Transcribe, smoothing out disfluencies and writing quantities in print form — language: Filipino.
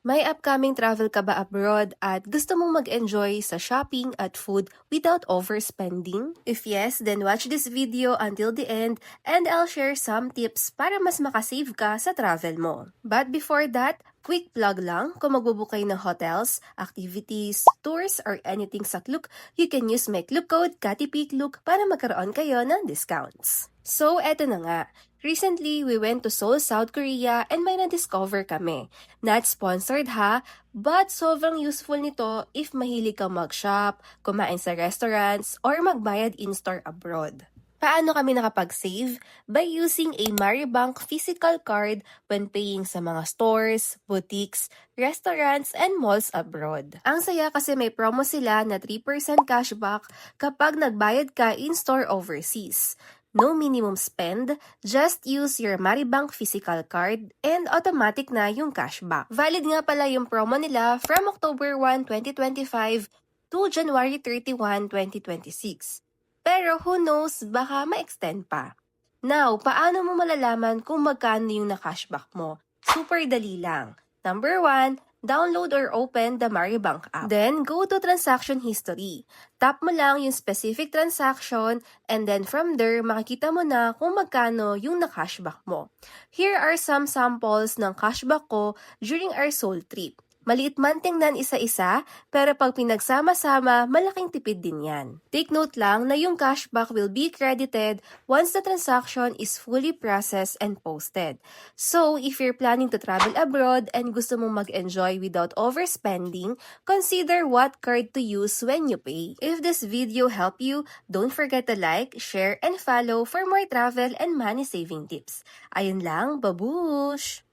May upcoming travel ka ba abroad at gusto mong mag-enjoy sa shopping at food without overspending? If yes, then watch this video until the end and I'll share some tips para mas makasave ka sa travel mo. But before that, quick plug lang, kung magbubook kayo ng hotels, activities, tours, or anything sa Klook, you can use my Klook code KATIPIKLOOK para magkaroon kayo ng discounts. So, eto na nga. Recently, we went to Seoul, South Korea and may na-discover kami. Not sponsored ha, but sobrang useful nito if mahilig kang mag-shop, kumain sa restaurants, or magbayad in-store abroad. Paano kami nakapag-save? By using a Maribank physical card when paying sa mga stores, boutiques, restaurants, and malls abroad. Ang saya kasi may promo sila na 3% cashback kapag nagbayad ka in-store overseas. No minimum spend, just use your Maribank physical card and automatic na yung cashback. Valid nga pala yung promo nila from October 1, 2025 to January 31, 2026. Pero who knows, baka ma-extend pa. Now, paano mo malalaman kung magkano yung na-cashback mo? Super dali lang. Number 1, download or open the Maribank app. Then, go to transaction history. Tap mo lang yung specific transaction and then from there, makikita mo na kung magkano yung na-cashback mo. Here are some samples ng cashback ko during our Seoul trip. Maliit man tingnan isa-isa, pero pag pinagsama-sama, malaking tipid din yan. Take note lang na yung cashback will be credited once the transaction is fully processed and posted. So, if you're planning to travel abroad and gusto mong mag-enjoy without overspending, consider what card to use when you pay. If this video helped you, don't forget to like, share, and follow for more travel and money-saving tips. Ayun lang, babush!